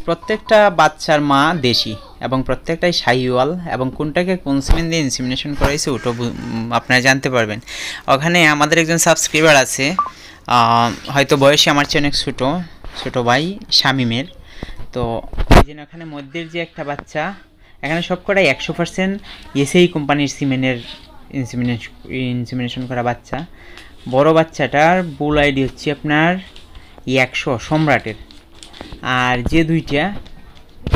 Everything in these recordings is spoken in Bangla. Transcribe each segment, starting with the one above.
প্রত্যেকটা বাচ্চার মা দেশি এবং প্রত্যেকটাই শাহিওয়াল, এবং কোনটাকে কোন সিমেন্ট দিয়ে ইনসিমিনেশন করাইছে ওটা আপনারা জানতে পারবেন। ওখানে আমাদের একজন সাবস্ক্রাইবার আছে, হয়তো বয়সে আমার চেয়ে অনেক ছোটো ভাই শামিমের। তো এই জন্য এখানে মধ্যের যে একটা বাচ্চা, এখানে সবকটাই 100% এসএই কোম্পানির সিমেন্টের ইনসিমিনেশন করা বাচ্চা। বড় বাচ্চাটার বুল আইডি হচ্ছে আপনার 100 সম্রাটের, আর যে দুইটা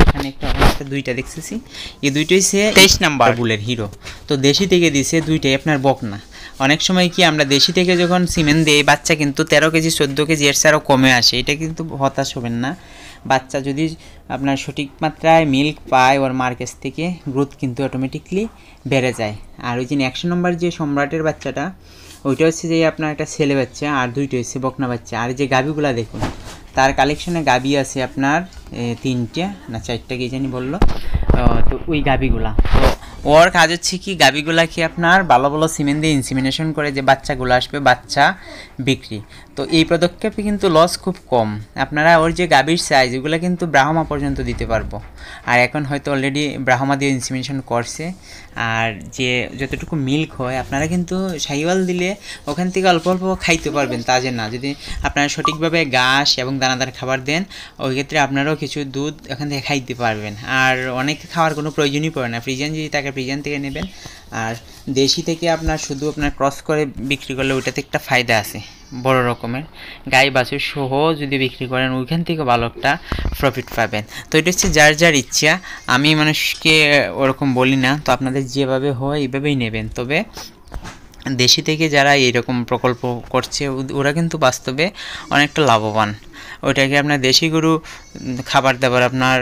এখানে একটা দুইটা দেখতেছি, এই দুইটাই হচ্ছে 23 নাম্বার বুলের হিরো। তো দেশি থেকে দিছে দুইটাই আপনার বকনা। অনেক সময় কি আমরা দেশি থেকে যখন সিমেন্ট দিই বাচ্চা কিন্তু 13 কেজি 14 কেজি এর চেয়ে আরও কমে আসে, এটা কিন্তু হতাশ হবেন না। বাচ্চা যদি আপনার সঠিক মাত্রায় মিল্ক পায় ওর মার কাছ থেকে, গ্রোথ কিন্তু অটোমেটিকলি বেড়ে যায়। আর ওই যে 100 নম্বর যে সম্রাটের বাচ্চাটা, ওইটা হচ্ছে যে আপনার একটা ছেলে বাচ্চা, আর দুইটা হচ্ছে বকনা বাচ্চা। আর যে গাভিগুলা দেখুন, তার কালেকশনে গাভি আছে আপনার 3টা না 4টা কি জানি বললো। তো ওই গাভিগুলা, তো ওর কাজ হচ্ছে কি গাভিগুলাকে আপনার ভালো ভালো সিমেন্ট দিয়ে ইনসিমিনেশন করে যে বাচ্চাগুলো আসবে বাচ্চা বিক্রি। তো এই পদক্ষেপে কিন্তু লস খুব কম। আপনারা ওর যে গাভীর সাইজ ওগুলো কিন্তু ব্রাহ্মা পর্যন্ত দিতে পারবো, আর এখন হয়তো অলরেডি ব্রাহ্মা দিয়ে ইনসিমিনেশন করছে। আর যে যতটুকু মিল্ক হয় আপনারা কিন্তু শাহিওয়াল দিলে ওখান থেকে অল্প অল্প খাইতে পারবেন, তা যে না। যদি আপনারা সঠিকভাবে ঘাস এবং দানাদার খাবার দেন, ওই ক্ষেত্রে আপনারাও কিছু দুধ এখান থেকে খাইতে পারবেন। আর অনেকে খাওয়ার কোনো প্রয়োজনই পড়ে না, ফ্রিজিয়ান যদি তাকে ফ্রিজিয়ান থেকে নেবেন। আর দেশি থেকে আপনার শুধু আপনার ক্রস করে বিক্রি করলে ওইটাতে একটা ফায়দা আছে, বড় রকমের গাই বাছুর সহ যদি বিক্রি করেন ওইখান থেকে ভালো একটা প্রফিট পাবেন। তো এটা হচ্ছে যার যার ইচ্ছা, আমি মানুষকে ওরকম বলি না। তো আপনাদের যেভাবে হয় এইভাবেই নেবেন। তবে দেশি থেকে যারা এইরকম প্রকল্প করছে ওরা কিন্তু বাস্তবে অনেকটা লাভবান। ওইটাকে আপনার দেশি গরু খাবার দাবার আপনার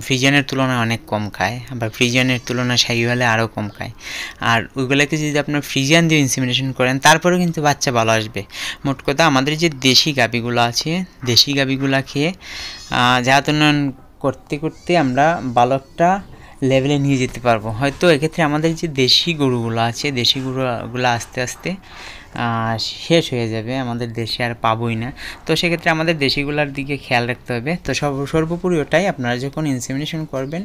ফ্রিজিয়ানের তুলনায় অনেক কম খায়, আবার ফ্রিজিয়ানের তুলনায় শাহিওয়ালে আরও কম খায়। আর ওইগুলোকে যদি আপনার ফ্রিজিয়ান দিয়ে ইনসিমিনেশন করেন তারপরেও কিন্তু বাচ্চা ভালো আসবে। মোট কথা আমাদের যে দেশি গাভিগুলো আছে, দেশি গাভিগুলো খেয়ে জাত উন্নয়ন করতে করতে আমরা ভালো একটা লেভেলে নিয়ে যেতে পারবো। হয়তো এক্ষেত্রে আমাদের যে দেশি গরুগুলো আছে, দেশি গরুগুলো আস্তে আস্তে শেষ হয়ে যাবে, আমাদের দেশে আর পাবোই না। তো সেক্ষেত্রে আমাদের দেশিগুলোর দিকে খেয়াল রাখতে হবে। তো সর্বোপরি ওটাই, আপনারা যখন ইনসেমিনেশন করবেন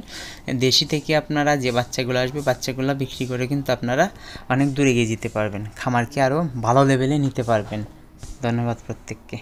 দেশি থেকে আপনারা যে বাচ্চাগুলো আসবে বাচ্চাগুলো বিক্রি করে কিন্তু আপনারা অনেক দূরে এগিয়ে যেতে পারবেন, খামারকে আরও ভালো লেভেলে নিতে পারবেন। ধন্যবাদ প্রত্যেককে।